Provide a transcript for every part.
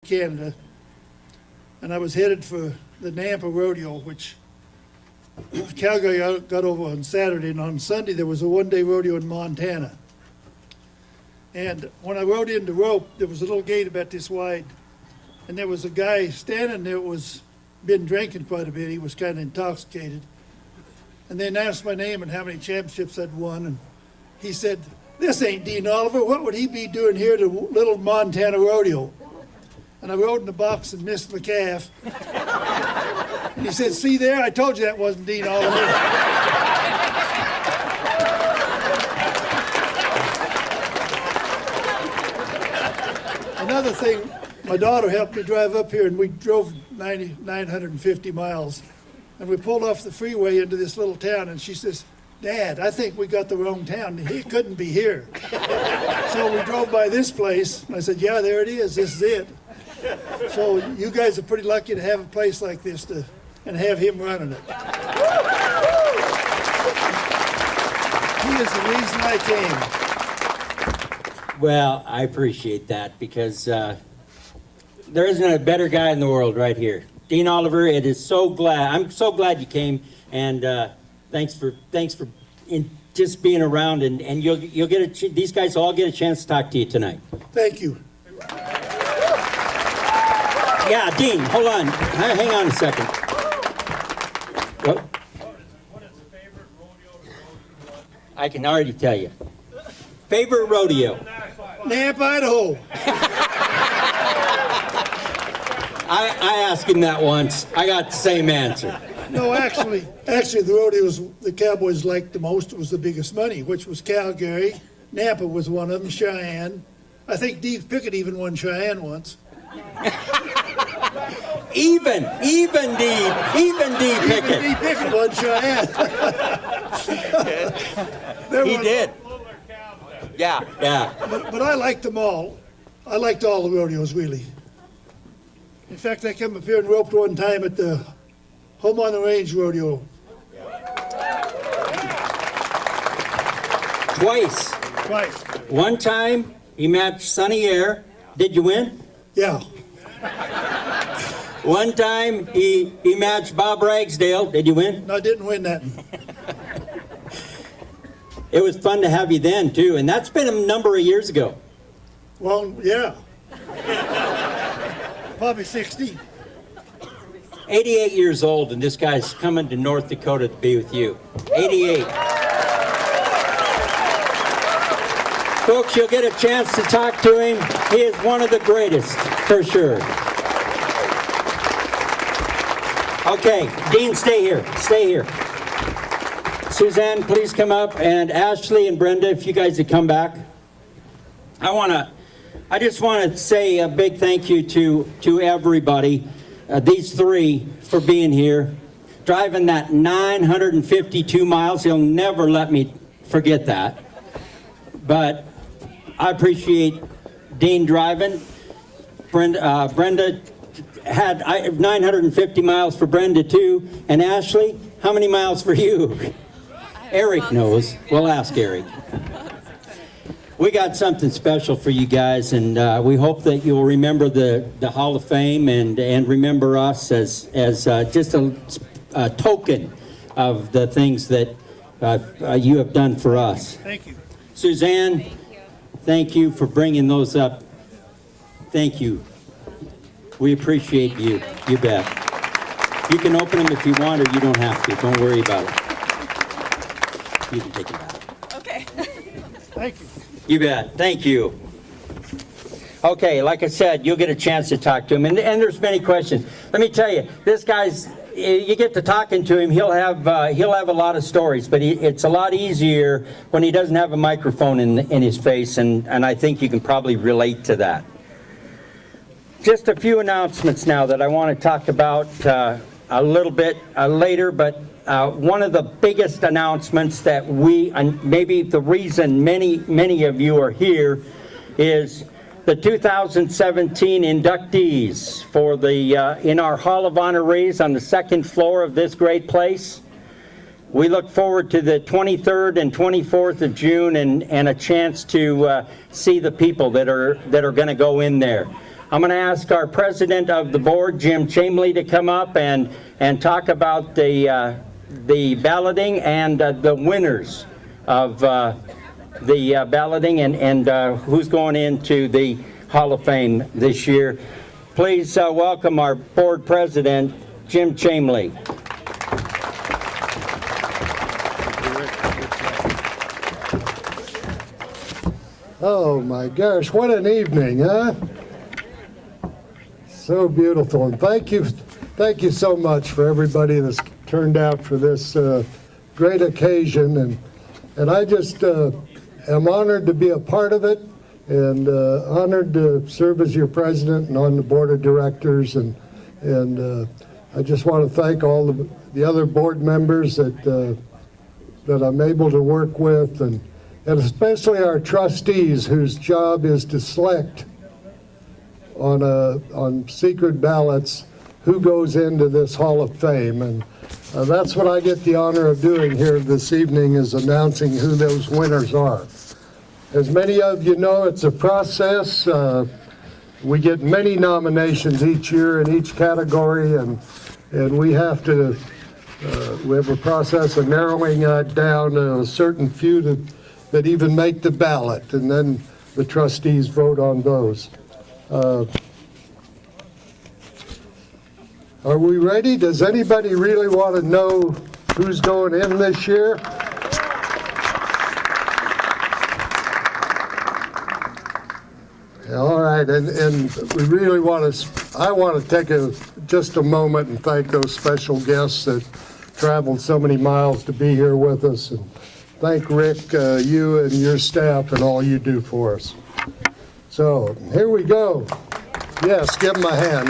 Canada, and I was headed for the Nampa Rodeo, which Calgary got over on Saturday, and on Sunday there was a one-day rodeo in Montana. And when I rode in the rope, there was a little gate about this wide, and there was a guy standing there who was been drinking quite a bit. He was kind of intoxicated, and they announced my name and how many championships I'd won, and he said, "This ain't Dean Oliver. What would he be doing here at a little Montana rodeo?" And I rode in the box and missed my calf. And he said, "See there, I told you that wasn't Dean Oliver." Another thing, my daughter helped me drive up here, and we drove 950 miles. And we pulled off the freeway into this little town, and she says, "Dad, I think we got the wrong town. He couldn't be here." So we drove by this place, and I said, "Yeah, there it is. This is it." So you guys are pretty lucky to have a place like this and have him running it. He is the reason I came. Well, I appreciate that because there isn't a better guy in the world right here. Dean Oliver, I'm so glad you came, and thanks for just being around, and you'll get these guys all get a chance to talk to you tonight. Thank you. Yeah, Dean, hold on. Hang on a second. What is the favorite rodeo to go to? I can already tell you. Favorite rodeo? Nampa, Idaho. I asked him that once. I got the same answer. No, actually, the rodeos the Cowboys liked the most was the biggest money, which was Calgary. Nampa was one of them, Cheyenne. I think Dave Pickett even won Cheyenne once. Even D Pickett. D Pickett won Cheyenne. He did. Yeah. But I liked them all. I liked all the rodeos, really. In fact, I came up here and roped one time at the Home on the Range rodeo. Twice. One time, he matched Sunny Air. Did you win? Yeah. One time, he matched Bob Ragsdale. Did you win? No, I didn't win that. It was fun to have you then, too, and that's been a number of years ago. Well, yeah. Probably 60. 88 years old, and this guy's coming to North Dakota to be with you. 88. Folks, you'll get a chance to talk to him. He is one of the greatest, for sure. Okay, Dean, stay here. Suzanne, please come up, and Ashley and Brenda, if you guys would come back. I just want to say a big thank you to everybody, these three, for being here, driving that 952 miles. He'll never let me forget that. But I appreciate Dean driving. Brenda had 950 miles for Brenda too. And Ashley, how many miles for you? Eric knows. We'll ask Eric. We got something special for you guys, and we hope that you'll remember the Hall of Fame and remember us as just a token of the things that you have done for us. Thank you. Suzanne, thank you for bringing those up. Thank you. We appreciate you. You bet. You can open them if you want, or you don't have to. Don't worry about it. You can take them back. Okay. Thank you. You bet. Thank you. Okay, like I said, you'll get a chance to talk to him, and there's many questions. Let me tell you, this guy's, you get to talking to him, he'll have a lot of stories, but it's a lot easier when he doesn't have a microphone in his face, and I think you can probably relate to that. Just a few announcements now that I want to talk about a little bit later, but one of the biggest announcements that and maybe the reason many of you are here, is the 2017 inductees for in our Hall of Honorees on the second floor of this great place. We look forward to the 23rd and 24th of June and a chance to see the people that are going to go in there. I'm going to ask our president of the board, Jim Chamley, to come up and talk about the balloting and the winners of the balloting and who's going into the Hall of Fame this year. Please welcome our board president, Jim Chamley. Oh my gosh, what an evening, huh? So beautiful, and thank you so much for everybody that's turned out for this great occasion, and I just am honored to be a part of it, and honored to serve as your president and on the board of directors, and I just want to thank all the other board members that I'm able to work with, and especially our trustees, whose job is to select on secret ballots who goes into this Hall of Fame. And that's what I get the honor of doing here this evening, is announcing who those winners are. As many of you know, it's a process. We get many nominations each year in each category, and we have a process of narrowing down a certain few that even make the ballot, and then the trustees vote on those. Are we ready? Does anybody really want to know who's going in this year? All right, and we really I want to take just a moment and thank those special guests that traveled so many miles to be here with us, and thank Rick, you and your staff, and all you do for us. So here we go. Yes, give them a hand.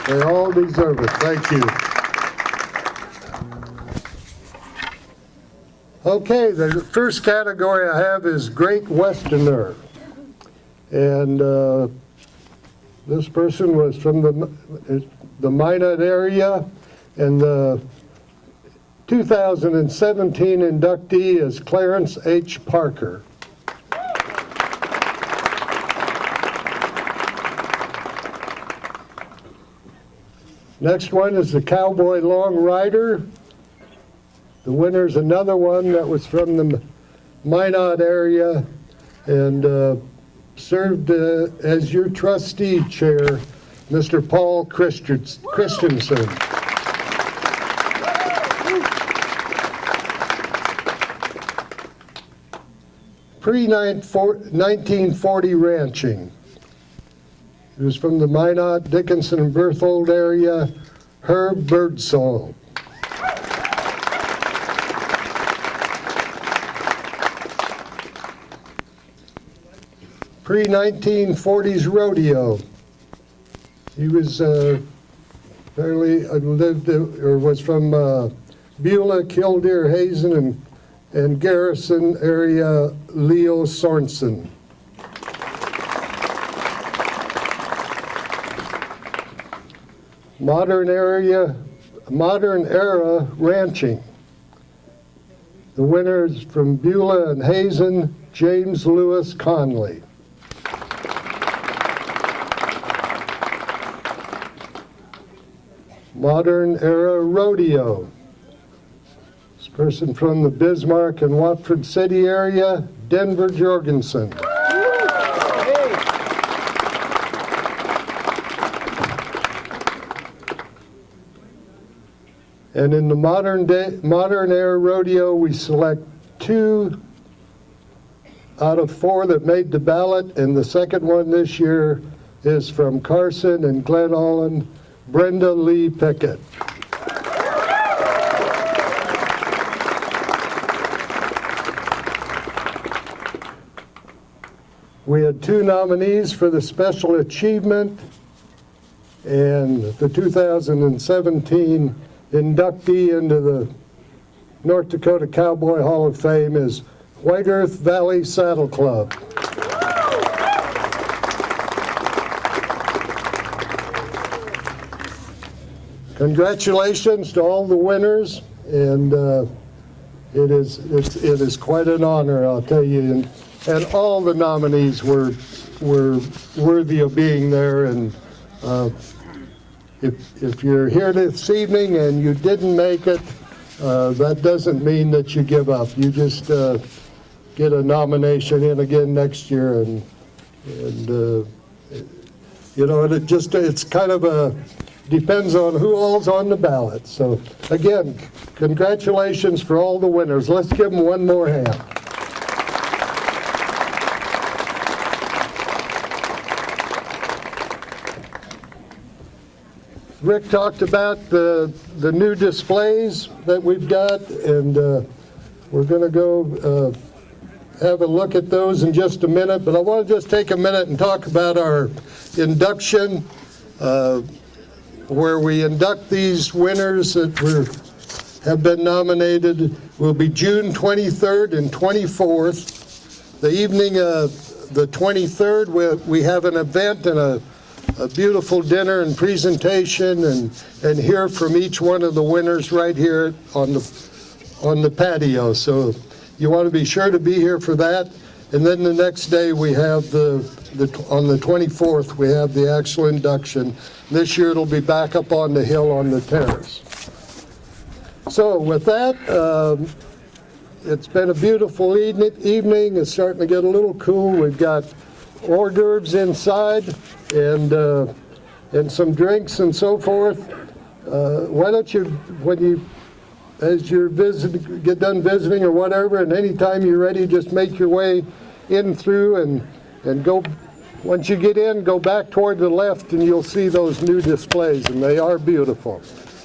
They all deserve it. Thank you. Okay, the first category I have is Great Westerner. And this person was from the Minot area, and the 2017 inductee is Clarence H. Parker. Next one is the Cowboy Long Rider. The winner's another one that was from the Minot area and served as your trustee chair, Mr. Paul Christensen. Pre-1940 ranching. He was from the Minot, Dickinson, and Berthold area, Herb Birdsall. Pre-1940s rodeo. He was was from Beulah, Killdeer, Hazen, and Garrison area, Leo Sorensen. Modern era ranching. The winners from Beulah and Hazen, James Lewis Conley. Modern era rodeo. This person from the Bismarck and Watford City area, Denver Jorgensen. And in the modern era rodeo, we select 2 out of 4 that made the ballot, and the second one this year is from Carson and Glen Allen, Brenda Lee Pickett. We had 2 nominees for the Special Achievement, and the 2017 inductee into the North Dakota Cowboy Hall of Fame is White Earth Valley Saddle Club. Congratulations to all the winners, and it is quite an honor, I'll tell you. And all the nominees were were worthy of being there. And if you're here this evening and you didn't make it, that doesn't mean that you give up. You just get a nomination in again next year, and you know, it's kind of depends on who all's on the ballot. So again, congratulations for all the winners. Let's give them one more hand. Rick talked about the new displays that we've got, and we're going to go have a look at those in just a minute, but I want to just take a minute and talk about our induction, where we induct these winners that have been nominated. Will be June 23rd and 24th. The evening of the 23rd, we have an event and a beautiful dinner and presentation, and hear from each one of the winners right here on the patio. So you want to be sure to be here for that. And then the next day we have on the 24th, we have the actual induction. This year it'll be back up on the hill on the terrace. So with that, it's been a beautiful evening. It's starting to get a little cool. We've got hors d'oeuvres inside and some drinks and so forth. Why don't you, as you're get done visiting or whatever, and anytime you're ready, just make your way in through and go. Once you get in, go back toward the left and you'll see those new displays, and they are beautiful.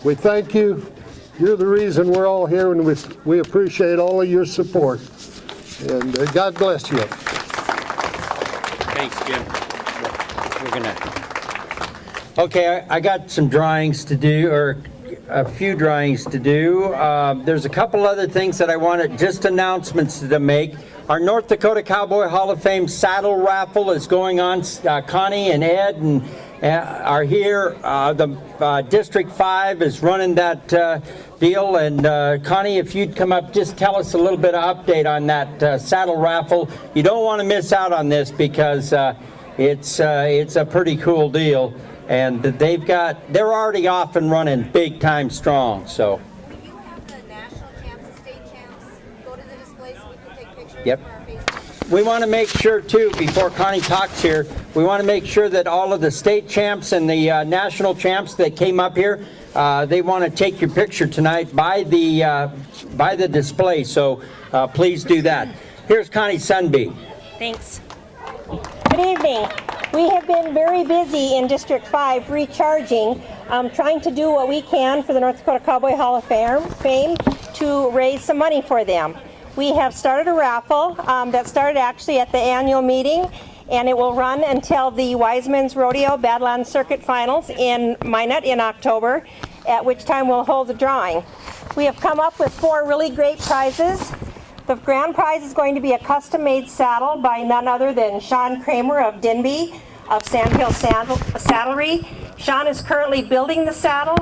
We thank you. You're the reason we're all here, and we appreciate all of your support. And God bless you. Thanks, Jim. We're gonna. Okay, I got some drawings to do, or a few drawings to do. There's a couple other things that I wanted, just announcements to make. Our North Dakota Cowboy Hall of Fame saddle raffle is going on. Connie and Ed and are here. The District 5 is running that deal. And Connie, if you'd come up, just tell us a little bit of update on that saddle raffle. You don't want to miss out on this because it's a pretty cool deal. And they're already off and running big time strong. So. If you have the national champs and state champs, go to the display so we can take pictures Yep. for our Facebook. We want to make sure, too, before Connie talks here, we want to make sure that all of the state champs and the national champs that came up here, they want to take your picture tonight by the display. So please do that. Here's Connie Sunby. Thanks. Good evening. We have been very busy in District 5 recharging, trying to do what we can for the North Dakota Cowboy Hall of Fame to raise some money for them. We have started a raffle that started actually at the annual meeting, and it will run until the Wiseman's Rodeo Badlands Circuit Finals in Minot in October, at which time we'll hold the drawing. We have come up with 4 really great prizes. The grand prize is going to be a custom-made saddle by none other than Sean Kramer of Denby of Sandhill Saddlery. Sean is currently building the saddle.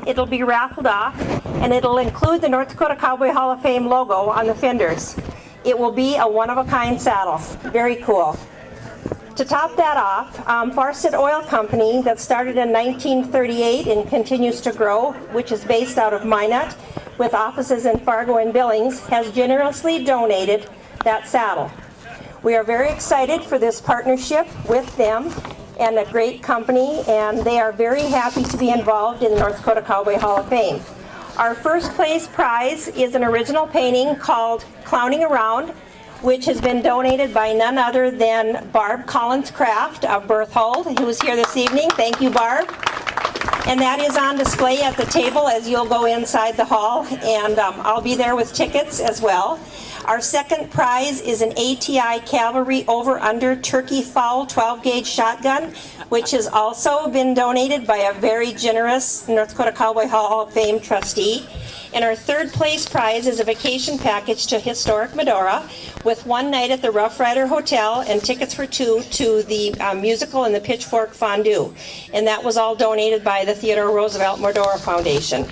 It'll be raffled off, and it'll include the North Dakota Cowboy Hall of Fame logo on the fenders. It will be a one-of-a-kind saddle. Very cool. To top that off, Farset Oil Company, that started in 1938 and continues to grow, which is based out of Minot, with offices in Fargo and Billings, has generously donated that saddle. We are very excited for this partnership with them and a great company, and they are very happy to be involved in the North Dakota Cowboy Hall of Fame. Our first place prize is an original painting called Clowning Around, which has been donated by none other than Barb Collins-Craft of Berthold, who is here this evening. Thank you, Barb. And that is on display at the table as you'll go inside the hall, and I'll be there with tickets as well. Our second prize is an ATI Cavalry over-under turkey fowl 12-gauge shotgun, which has also been donated by a very generous North Dakota Cowboy Hall of Fame trustee. And our third place prize is a vacation package to historic Medora with 1 night at the Rough Rider Hotel and tickets for 2 to the musical and the Pitchfork Fondue. And that was all donated by the Theodore Roosevelt Medora Foundation.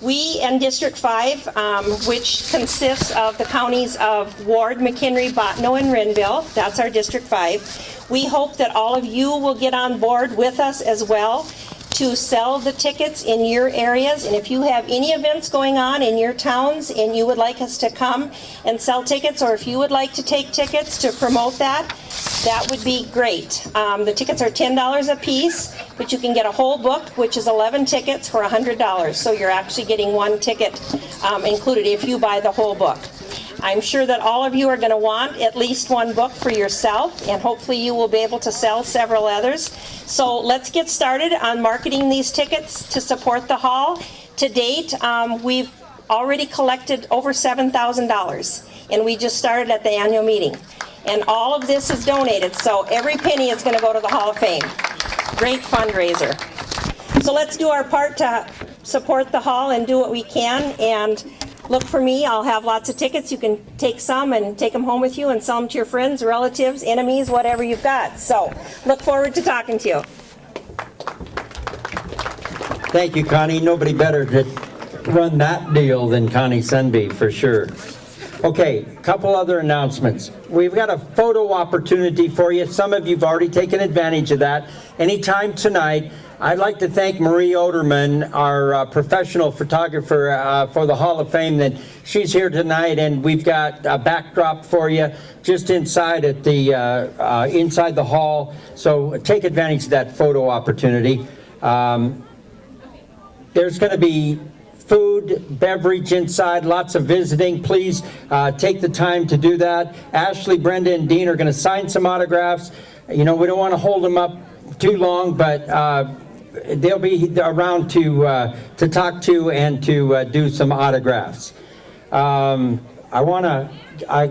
We in District 5, which consists of the counties of Ward, McHenry, Bottineau, and Renville, that's our District 5, We hope that all of you will get on board with us as well to sell the tickets in your areas. And if you have any events going on in your towns and you would like us to come and sell tickets, or if you would like to take tickets to promote that, that would be great. The tickets are $10 a piece, but you can get a whole book, which is 11 tickets for $100. So you're actually getting one ticket included if you buy the whole book. I'm sure that all of you are going to want at least one book for yourself, and hopefully you will be able to sell several others. So let's get started on marketing these tickets to support the hall. To date, we've already collected over $7,000, and we just started at the annual meeting. And all of this is donated, so every penny is going to go to the Hall of Fame. Great fundraiser. So let's do our part to support the hall and do what we can, and look for me. I'll have lots of tickets. You can take some and take them home with you and sell them to your friends, relatives, enemies, whatever you've got. So look forward to talking to you. Thank you, Connie. Nobody better to run that deal than Connie Sunby, for sure. Okay, a couple other announcements. We've got a photo opportunity for you. Some of you have already taken advantage of that. Anytime tonight, I'd like to thank Marie Oderman, our professional photographer for the Hall of Fame. That she's here tonight, and we've got a backdrop for you just inside at the inside the hall. So take advantage of that photo opportunity. There's going to be food, beverage inside, lots of visiting. Please take the time to do that. Ashley, Brenda, and Dean are going to sign some autographs. You know, we don't want to hold them up too long, but they'll be around to talk to and to do some autographs. I want to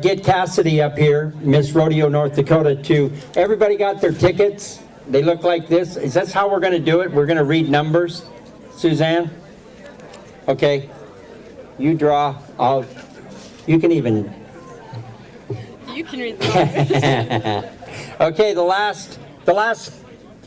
get Cassidy up here, Miss Rodeo North Dakota, to everybody got their tickets. They look like this. Is that how we're going to do it? We're going to read numbers. Suzanne? Okay. You draw. You can even. You can read the Okay, the last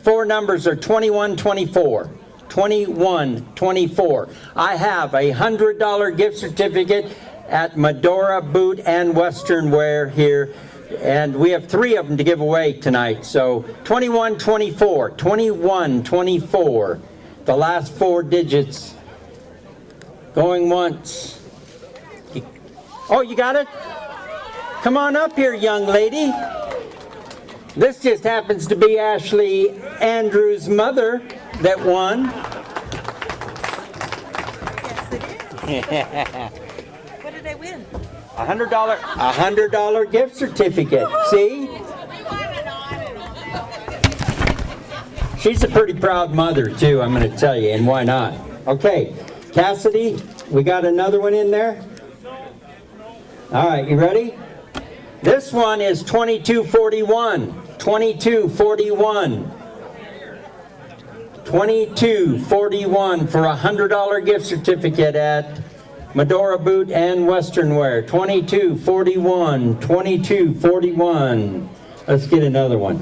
four numbers are 2124. 2124. I have a $100 gift certificate at Medora Boot and Western Wear here, and we have 3 of them to give away tonight. So 2124. 2124. The last 4 digits. Going once. Oh, you got it? Come on up here, young lady. This just happens to be Ashley Andrews' mother that won. Yes, it is. What did I win? $100 gift certificate. See? She's a pretty proud mother, too, I'm going to tell you, and why not? Okay, Cassidy, we got another one in there? All right, you ready? This one is 2241. 2241. 2241 for a $100 gift certificate at Medora Boot and Western Wear. 2241. 2241. Let's get another one.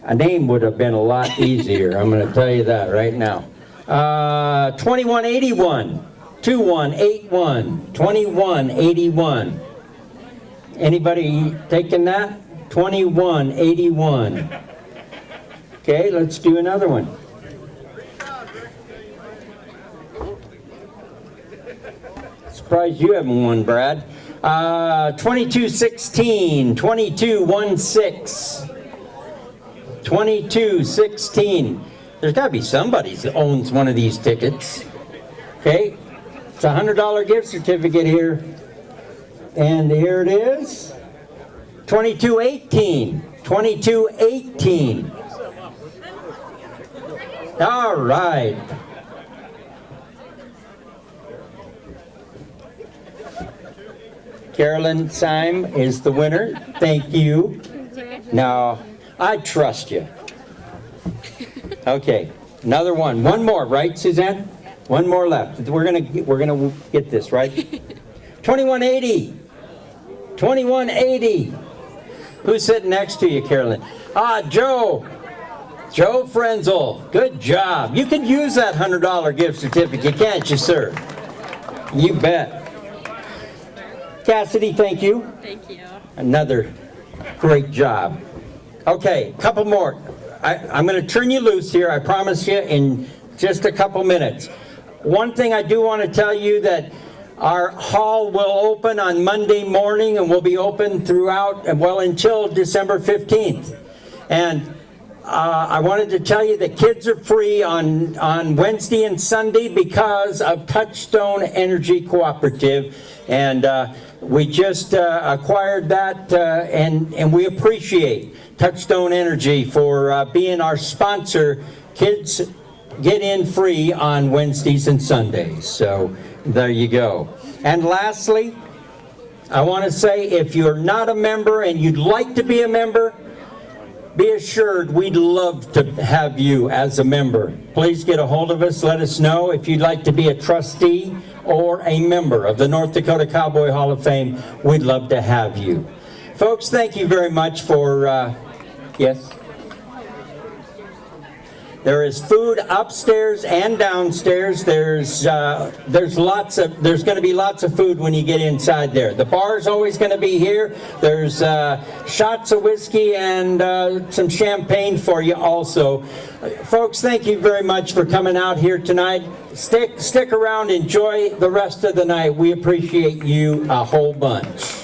A name would have been a lot easier, I'm going to tell you that right now. 2181. 2181. 2181. Anybody taking that? 2181. Okay, let's do another one. Surprised you haven't won, Brad. 2216. 2216. 2216. There's got to be somebody that owns one of these tickets. Okay, it's a $100 gift certificate here. And here it is. 2218. 2218. All right. Carolyn Syme is the winner. Thank you. Now, I trust you. Okay, another one. One more, right, Suzanne? One more left. We're gonna get this, right? 2180. 2180. Who's sitting next to you, Carolyn? Joe. Joe Frenzel. Good job. You could use that $100 gift certificate, can't you, sir? You bet. Cassidy, thank you. Thank you. Another great job. Okay, couple more. I'm going to turn you loose here, I promise you, in just a couple minutes. One thing I do want to tell you that our hall will open on Monday morning and will be open throughout, well, until December 15th. And I wanted to tell you that kids are free on Wednesday and Sunday because of Touchstone Energy Cooperative. And we just acquired that, and we appreciate Touchstone Energy for being our sponsor. Kids get in free on Wednesdays and Sundays. So there you go. And lastly, I want to say if you're not a member and you'd like to be a member, be assured we'd love to have you as a member. Please get a hold of us. Let us know if you'd like to be a trustee or a member of the North Dakota Cowboy Hall of Fame. We'd love to have you. Folks, thank you very much for, yes? There is food upstairs and downstairs. There's going to be lots of food when you get inside there. The bar's always going to be here. There's shots of whiskey and some champagne for you also. Folks, thank you very much for coming out here tonight. Stick around, enjoy the rest of the night. We appreciate you a whole bunch.